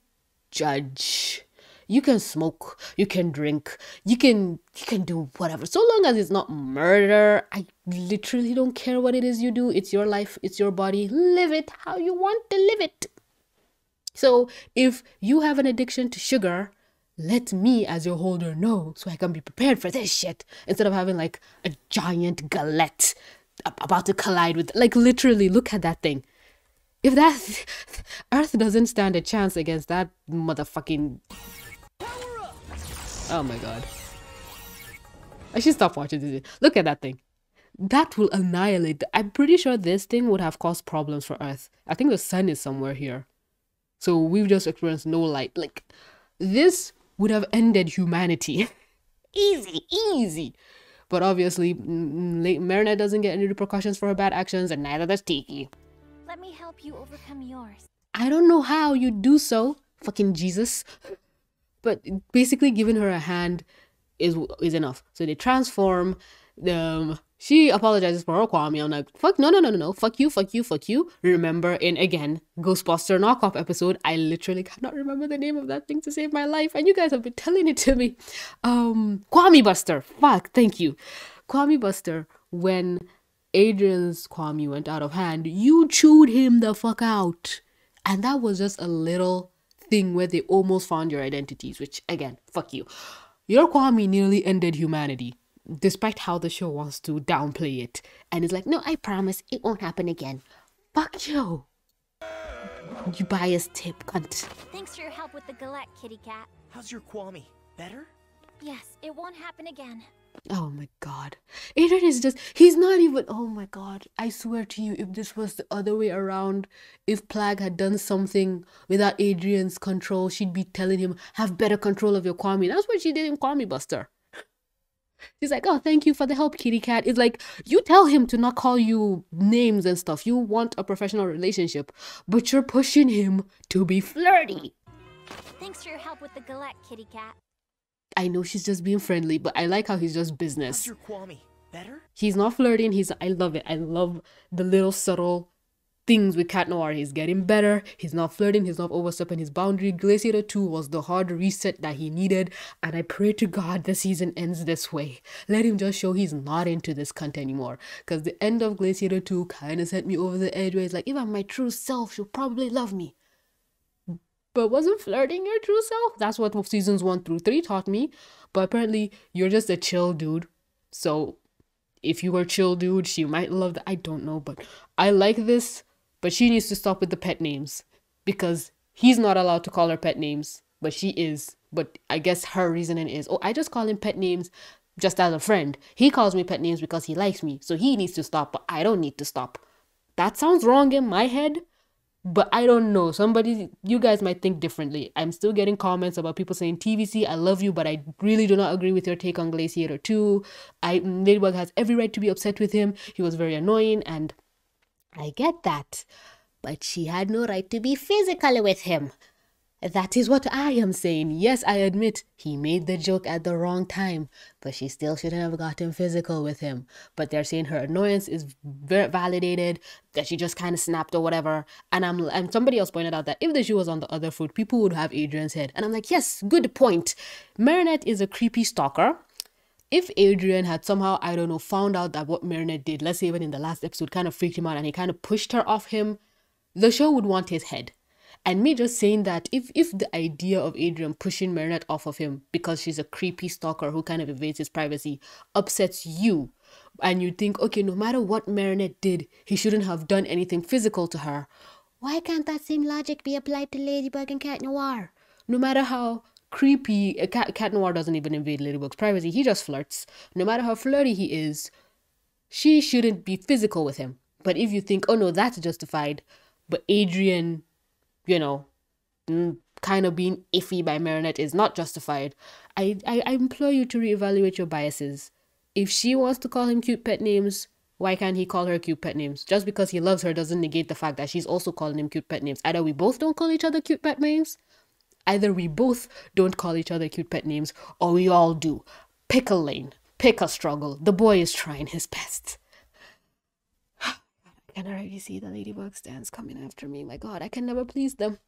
judge. You can smoke, you can drink, you can do whatever. So long as it's not murder, I literally don't care what it is you do. It's your life, it's your body. Live it how you want to live it. So if you have an addiction to sugar, let me as your holder know so I can be prepared for this shit. Instead of having like a giant galette about to collide with, like, literally look at that thing. If that Earth doesn't stand a chance against that motherfucking... Oh my god. I should stop watching this. Look at that thing. That will annihilate. I'm pretty sure this thing would have caused problems for Earth. I think the sun is somewhere here. So we've just experienced no light. Like, this would have ended humanity. Easy, easy. But obviously, Marinette doesn't get any repercussions for her bad actions, and neither does Tikki. Let me help you overcome yours. I don't know how you do so, fucking Jesus. But basically giving her a hand is enough. So they transform. She apologizes for her kwami. I'm like, fuck, no. Fuck you. Remember in, again, Ghostbuster knockoff episode, I literally cannot remember the name of that thing to save my life. And you guys have been telling it to me. Kwami Buster. Fuck, thank you. Kwami Buster, when Adrian's kwami went out of hand, you chewed him the fuck out. And that was just a little thing where they almost found your identities, which, again, fuck you. Your kwami nearly ended humanity, despite how the show wants to downplay it. And it's like, no, I promise it won't happen again. Fuck you. You biased tip, cunt. Thanks for your help with the galette, kitty cat. How's your kwami? Better? Yes, it won't happen again. Oh my god. Adrian is just, he's not even, oh my god. I swear to you, if this was the other way around, if Plagg had done something without Adrian's control, she'd be telling him, have better control of your kwami. That's what she did in Kwami Buster. She's like, oh, thank you for the help, kitty cat. It's like, you tell him to not call you names and stuff. You want a professional relationship, but you're pushing him to be flirty. Thanks for your help with the galette, kitty cat. I know she's just being friendly, but I like how he's just business. How's your kwami? Better? He's not flirting. I love it. I love the little subtle things with Cat Noir. He's getting better. He's not flirting. He's not overstepping his boundary. Glaciator 2 was the hard reset that he needed. And I pray to God the season ends this way. Let him just show he's not into this cunt anymore. Because the end of Glaciator 2 kind of sent me over the edge where it's like, if I'm my true self, she'll probably love me. But wasn't flirting your true self? That's what seasons 1 through 3 taught me. But apparently, you're just a chill dude. So, if you were a chill dude, she might love that. I don't know, but I like this. But she needs to stop with the pet names. Because he's not allowed to call her pet names. But she is. But I guess her reasoning is, oh, I just call him pet names just as a friend. He calls me pet names because he likes me. So he needs to stop, but I don't need to stop. That sounds wrong in my head. But I don't know. You guys might think differently. I'm still getting comments about people saying, TVC, I love you, but I really do not agree with your take on Glaciator 2. Ladybug has every right to be upset with him. He was very annoying, and I get that. But she had no right to be physical with him. That is what I am saying. Yes, I admit he made the joke at the wrong time, but she still shouldn't have gotten physical with him. But they're saying her annoyance is validated, that she just kind of snapped or whatever. And somebody else pointed out that if the shoe was on the other foot, people would have Adrian's head. And I'm like, yes, good point. Marinette is a creepy stalker. If Adrian had somehow, I don't know, found out that what Marinette did, let's say even in the last episode, kind of freaked him out and he kind of pushed her off him, the show would want his head. And me just saying that if the idea of Adrian pushing Marinette off of him because she's a creepy stalker who kind of evades his privacy upsets you, and you think, okay, no matter what Marinette did, he shouldn't have done anything physical to her, why can't that same logic be applied to Ladybug and Cat Noir? No matter how creepy, Cat Noir doesn't even invade Ladybug's privacy, he just flirts. No matter how flirty he is, she shouldn't be physical with him. But if you think, oh no, that's justified, but Adrian, you know, kind of being iffy by Marinette is not justified, I implore you to reevaluate your biases. If she wants to call him cute pet names, why can't he call her cute pet names? Just because he loves her doesn't negate the fact that she's also calling him cute pet names. Either we both don't call each other cute pet names, either we both don't call each other cute pet names, or we all do. Pick a lane, pick a struggle. The boy is trying his best. I can already see the Ladybug stands coming after me. My God, I can never please them.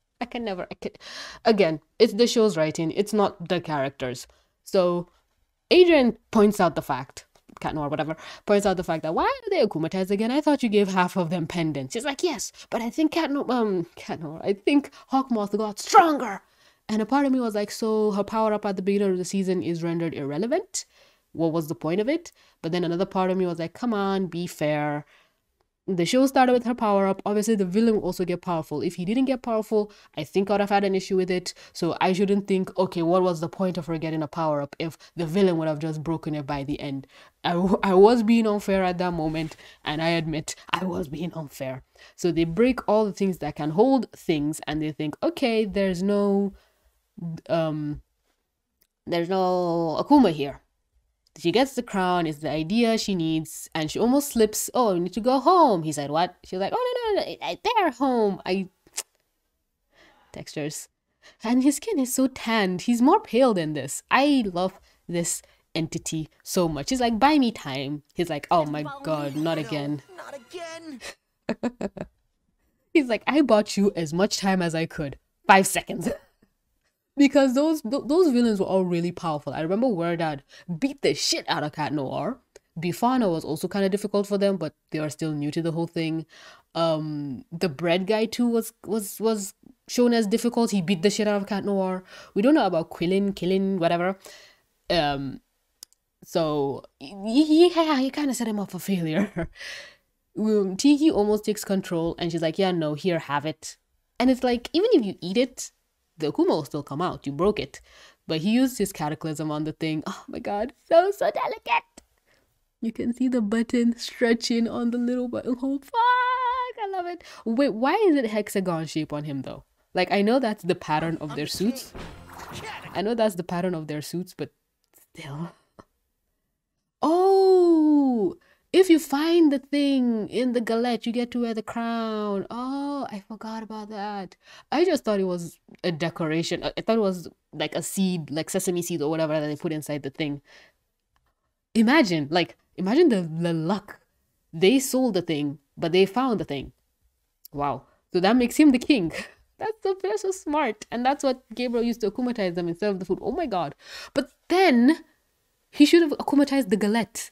Again, it's the show's writing. It's not the characters. So Adrian points out the fact, Cat Noir, whatever, points out the fact that why are they akumatized again? I thought you gave half of them pendants. She's like, yes, but I think Cat Noir, I think Moth got stronger. And a part of me was like, so her power up at the beginning of the season is rendered irrelevant? What was the point of it? But then another part of me was like, come on, be fair. the show started with her power up. Obviously, the villain will also get powerful. If he didn't get powerful, I think I'd have had an issue with it. So I shouldn't think, okay, what was the point of her getting a power up if the villain would have just broken it by the end? I was being unfair at that moment, and I admit I was being unfair. So they break all the things that can hold things, and they think, okay, there's no Akuma here. She gets the crown, it's the idea she needs, and she almost slips. Oh, I need to go home. He said, what? She's like, oh, no, they're home. Textures. And his skin is so tanned. He's more pale than this. I love this entity so much. He's like, buy me time. He's like, oh my god, not again. Not again. He's like, I bought you as much time as I could. 5 seconds. Because those villains were all really powerful. I remember Weredad beat the shit out of Cat Noir. Befana was also kind of difficult for them, but they are still new to the whole thing. The bread guy too was shown as difficult. He beat the shit out of Cat Noir. We don't know about Qilin, whatever. So he kind of set him up for failure. Tikki almost takes control, and she's like, yeah, no, here, have it. And it's like, even if you eat it, the Akuma will still come out. You broke it. But he used his cataclysm on the thing. Oh my god. So delicate. You can see the button stretching on the little buttonhole. Fuck. I love it. Wait, why is it hexagon shape on him though? Like, I know that's the pattern of their suits. But still. Oh! If you find the thing in the galette, you get to wear the crown. Oh, I forgot about that. I just thought it was a decoration. I thought it was like a seed, like sesame seed or whatever that they put inside the thing. Imagine the luck. They sold the thing, but they found the thing. Wow. So that makes him the king. That's so smart. And that's what Gabriel used to akumatize them instead of the food. Oh my god. But then he should have akumatized the galette,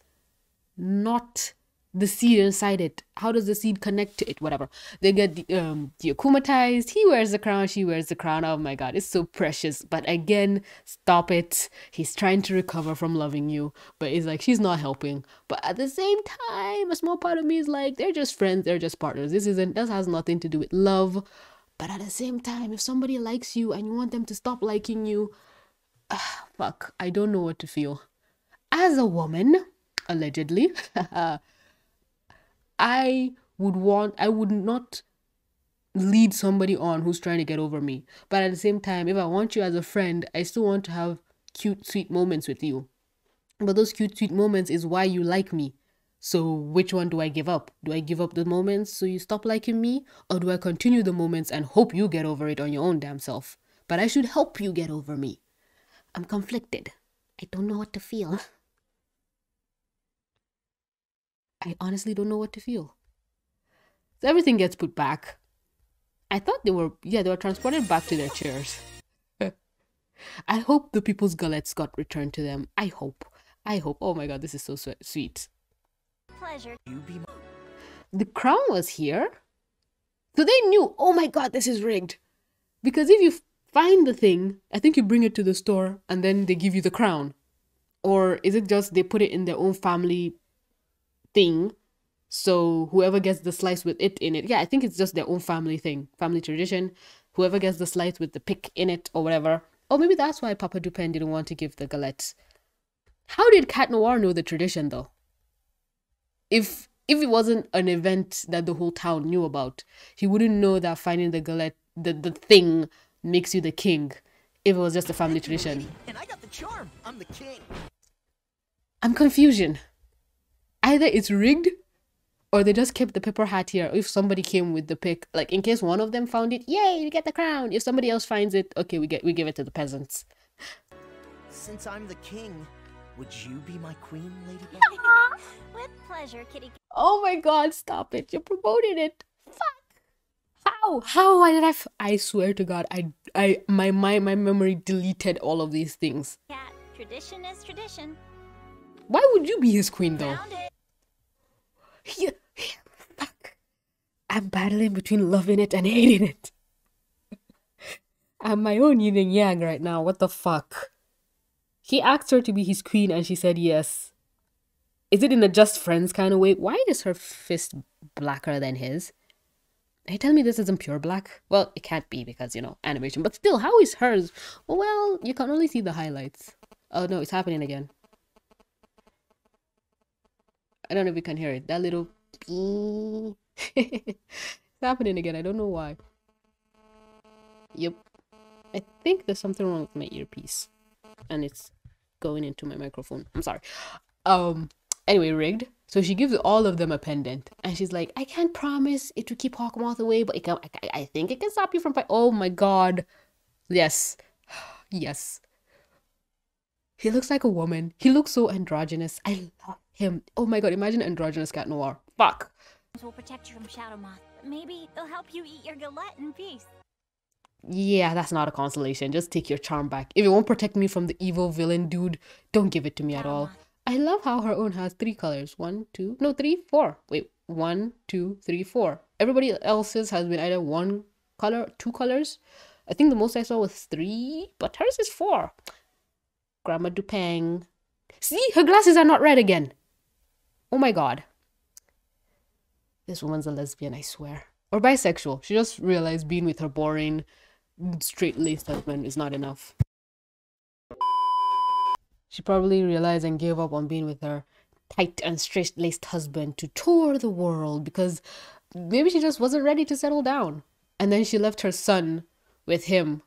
not the seed inside it. How does the seed connect to it? Whatever. They get akumatized. He wears the crown. She wears the crown. Oh my god, it's so precious. But again, stop it. He's trying to recover from loving you, but it's like she's not helping. But at the same time, a small part of me is like, they're just friends. They're just partners. This has nothing to do with love. But at the same time, if somebody likes you and you want them to stop liking you, fuck, I don't know what to feel. As a woman, allegedly, I would not lead somebody on who's trying to get over me. But at the same time, if I want you as a friend, I still want to have cute, sweet moments with you. But those cute, sweet moments is why you like me. So which one do I give up? Do I give up the moments so you stop liking me? Or do I continue the moments and hope you get over it on your own damn self? But I should help you get over me. I'm conflicted. I don't know what to feel. I honestly don't know what to feel. So everything gets put back. I thought they were transported back to their chairs. I hope the people's galettes got returned to them. I hope. Oh my god, this is so sweet. Pleasure. The crown was here. So they knew, oh my god, this is rigged. Because if you find the thing, I think you bring it to the store and then they give you the crown. Or is it just they put it in their own family thing, so whoever gets the slice with it in it, yeah, I think it's just their own family thing, family tradition, whoever gets the slice with the pick in it or whatever. Or maybe that's why Papa Dupin didn't want to give the galettes. How did Cat Noir know the tradition though? If it wasn't an event that the whole town knew about, he wouldn't know that finding the galette, the thing, makes you the king. If it was just a family tradition. And I got the charm. I'm the king. I'm confusion. Either it's rigged, or they just kept the pepper hat here. If somebody came with the pick, like in case one of them found it, yay, you get the crown. If somebody else finds it, okay, we give it to the peasants. Since I'm the king, would you be my queen, Ladybug? With pleasure, kitty. Oh my god, stop it. You promoted it. Fuck. How? Why did I swear to god, my memory deleted all of these things. Cat, tradition is tradition. Why would you be his queen though? Fuck. I'm battling between loving it and hating it. I'm my own yin and yang right now. What the fuck? He asked her to be his queen and she said yes. Is it in a just friends kind of way? Why is her fist blacker than his? Are you telling me this isn't pure black? Well, it can't be because, you know, animation. But still, how is hers? Well, you can only see the highlights. Oh no, it's happening again. I don't know if you can hear it. That little... It's happening again. I don't know why. Yep. I think there's something wrong with my earpiece. And it's going into my microphone. I'm sorry. Anyway, rigged. So she gives all of them a pendant. And she's like, I can't promise it to keep Hawkmoth away, but it can, I think it can stop you from fighting. Oh my god. Yes. Yes. He looks like a woman. He looks so androgynous. I love him. Oh my god, imagine androgynous Cat Noir. Fuck. Will protect you from Shadow Moth. Maybe they'll help you eat your galette in peace. Yeah, that's not a consolation. Just take your charm back. If it won't protect me from the evil villain dude, don't give it to me at all. I love how her own has 3 colors. 1, 2, no, 3, 4. Wait, 1, 2, 3, 4. Everybody else's has been either 1 color, 2 colors. I think the most I saw was 3, but hers is 4. Grandma Dupang. See, her glasses are not red again. Oh my god. This woman's a lesbian, I swear. Or bisexual. She just realized being with her boring, straight-laced husband is not enough. She probably realized and gave up on being with her tight and straight-laced husband to tour the world because maybe she just wasn't ready to settle down. And then she left her son with him,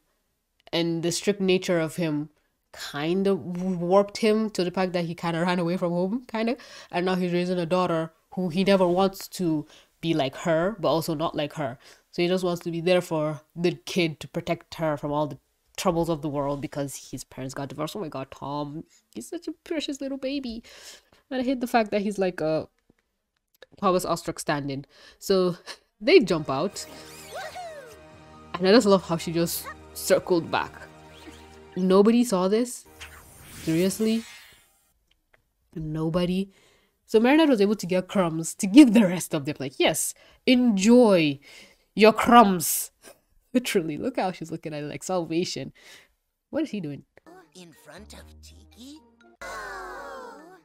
and the strict nature of him kind of warped him to the fact that he kind of ran away from home, kind of. And now he's raising a daughter who he never wants to be like her, but also not like her. So he just wants to be there for the kid to protect her from all the troubles of the world because his parents got divorced. Oh my god, Tom. He's such a precious little baby. And I hate the fact that he's like a Thomas Ostrich stand-in. So they jump out. And I just love how she just circled back. Nobody saw this? Seriously? Nobody? So Marinette was able to get crumbs to give the rest of them. Like, yes, enjoy your crumbs. Literally, look how she's looking at it like salvation. What is he doing? In front of Tikki?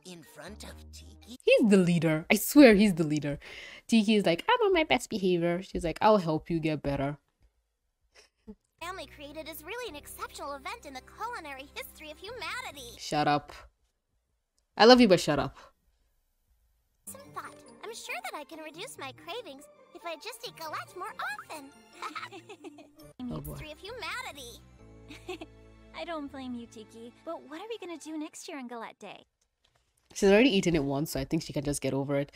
In front of Tikki? He's the leader. I swear he's the leader. Tikki is like, I'm on my best behavior. She's like, I'll help you get better. Family created is really an exceptional event in the culinary history of humanity. Shut up. I love you, but shut up. Some thought. I'm sure that I can reduce my cravings if I just eat galette more often. Oh boy. History of humanity. I don't blame you, Tikki. But what are we gonna do next year on Galette Day? She's already eaten it once, so I think she can just get over it.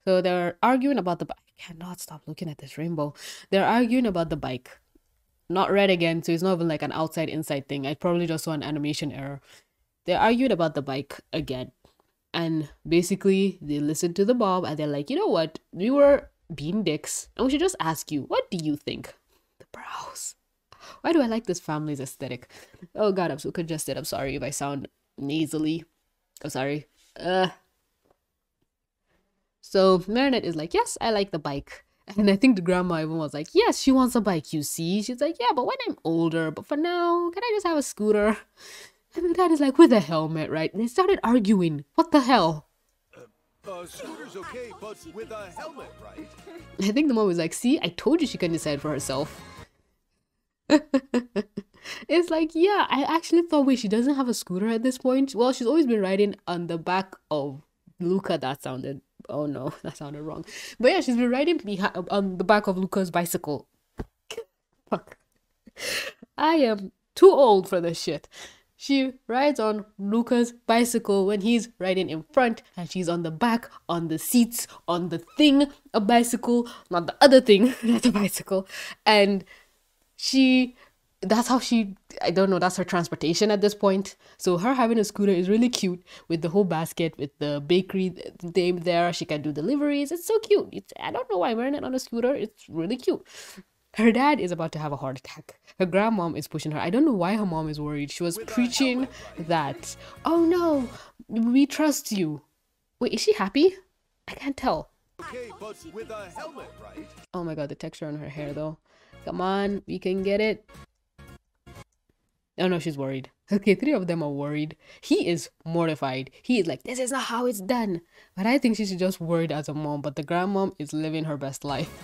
So they're arguing about the bike. I cannot stop looking at this rainbow. They're arguing about the bike. Not red again, so it's not even like an outside-inside thing. I probably just saw an animation error. They argued about the bike again. And basically, they listened to the Bob and they're like, you know what? We were being dicks. And we should just ask you, what do you think? The brows. Why do I like this family's aesthetic? Oh god, I'm so congested. I'm sorry if I sound nasally. I'm sorry. So Marinette is like, yes, I like the bike. And I think the grandma even was like, yes, she wants a bike, you see. She's like, yeah, but when I'm older, but for now, can I just have a scooter? And the dad is like, with a helmet, right? And they started arguing. What the hell? Scooter's okay, but with a helmet, right? I think the mom was like, see, I told you she can decide for herself. It's like, yeah, I actually thought, wait, she doesn't have a scooter at this point? Well, she's always been riding on the back of Luca. That sounded, oh no, that sounded wrong. But yeah, she's been riding on the back of Luca's bicycle. Fuck. I am too old for this shit. She rides on Luca's bicycle when he's riding in front, and she's on the back, on the seats, on the thing, a bicycle, not the other thing, not a bicycle. And that's how I don't know, that's her transportation at this point. So her having a scooter is really cute with the whole basket, with the bakery name there. She can do deliveries. It's so cute. I don't know why Marinette on a scooter. It's really cute. Her dad is about to have a heart attack. Her grandmom is pushing her. I don't know why her mom is worried. She was preaching that, oh no, we trust you. Wait, is she happy? I can't tell. Okay, but with a helmet, right? Oh my god, the texture on her hair though. Come on, we can get it. Oh no, she's worried. Okay, 3 of them are worried. He is mortified. He is like, this is not how it's done. But I think she's just worried as a mom, but the grandmom is living her best life.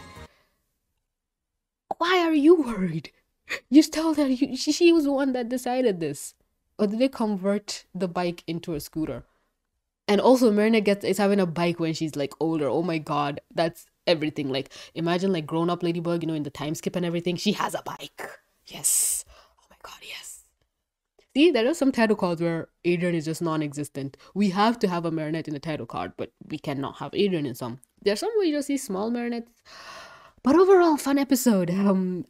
Why are you worried? You told her she was the one that decided this. Or did they convert the bike into a scooter? And also Marinette is having a bike when she's like older. Oh my god, that's everything. Like, imagine like grown up Ladybug, you know, in the time skip and everything. She has a bike. Yes. Oh my god, yes. See, there are some title cards where Adrian is just non-existent. We have to have a Marinette in the title card, but we cannot have Adrian in some. There's some where you just see small Marinettes. But overall, fun episode.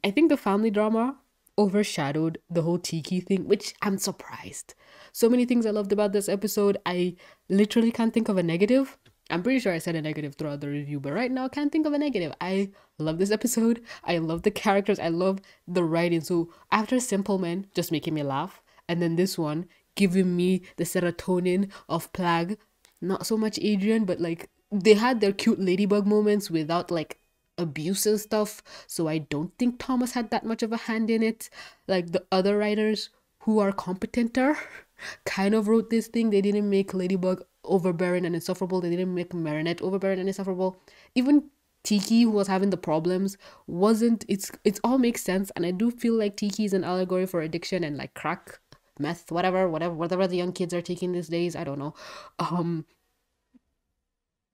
I think the family drama overshadowed the whole Tikki thing, which I'm surprised. So many things I loved about this episode. I literally can't think of a negative. I'm pretty sure I said a negative throughout the review, but right now I can't think of a negative. I love this episode. I love the characters. I love the writing. So after Simple Men just making me laugh, and then this one giving me the serotonin of Plagg, not so much Adrian, but like they had their cute Ladybug moments without like abuse and stuff. So I don't think Thomas had that much of a hand in it. Like the other writers who are competenter kind of wrote this thing. They didn't make Ladybug overbearing and insufferable. They didn't make Marinette overbearing and insufferable. Even Tikki, who was having the problems, wasn't. It's all makes sense, and I do feel like Tikki is an allegory for addiction and like crack, meth, whatever the young kids are taking these days. I don't know.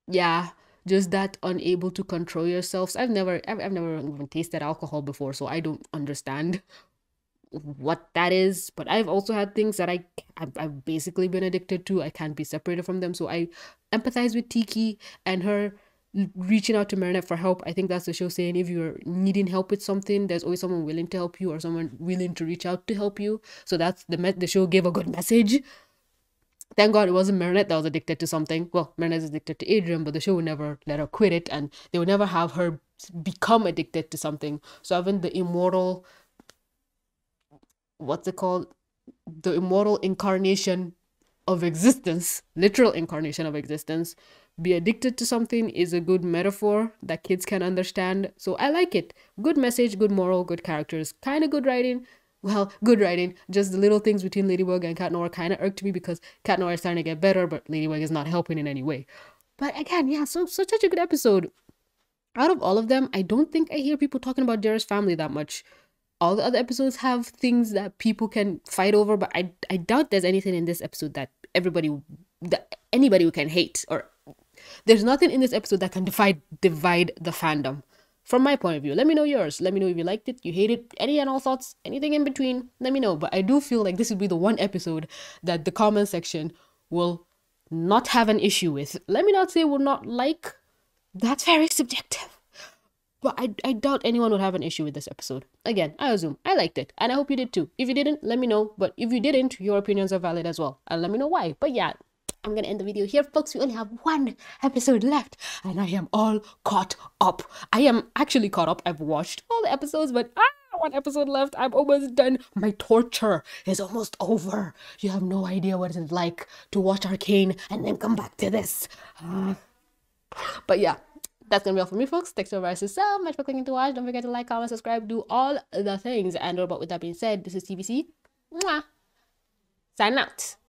Yeah, just that unable to control yourselves. I've never even tasted alcohol before, so I don't understand what that is. But I've also had things that I've basically been addicted to. I can't be separated from them, so I empathize with Tikki and her reaching out to Marinette for help. I think that's the show saying if you're needing help with something, there's always someone willing to help you or someone willing to reach out to help you. So that's the show gave a good message. Thank God it wasn't Marinette that was addicted to something. Well, Marinette is addicted to Adrian, but the show would never let her quit it, and they would never have her become addicted to something. So having the immortal, what's it called? The immortal incarnation of existence, literal incarnation of existence, be addicted to something is a good metaphor that kids can understand. So I like it. Good message, good moral, good characters, kind of good writing. Well, good writing. Just the little things between Ladybug and Cat Noir kind of irked me because Cat Noir is starting to get better, but Ladybug is not helping in any way. But again, yeah, so such a good episode. Out of all of them, I don't think I hear people talking about Dearest Family that much. All the other episodes have things that people can fight over, but I doubt there's anything in this episode that anybody can hate, or there's nothing in this episode that can divide the fandom. From my point of view, let me know yours. Let me know if you liked it, you hate it, any and all thoughts, anything in between, let me know. But I do feel like this would be the one episode that the comment section will not have an issue with. Let me not say will not like. That's very subjective. But I doubt anyone would have an issue with this episode. Again, I assume I liked it, and I hope you did too. If you didn't, let me know. But if you didn't, your opinions are valid as well. And let me know why. But yeah, I'm gonna end the video here, folks. We only have one episode left, and I am all caught up. I am actually caught up. I've watched all the episodes, but one episode left. I'm almost done. My torture is almost over. You have no idea what it's like to watch Arcane and then come back to this. But yeah, that's gonna be all for me, folks. Thanks so much for clicking to watch. Don't forget to like, comment, subscribe, do all the things. And but with that being said, this is TBC. Mwah. Sign out.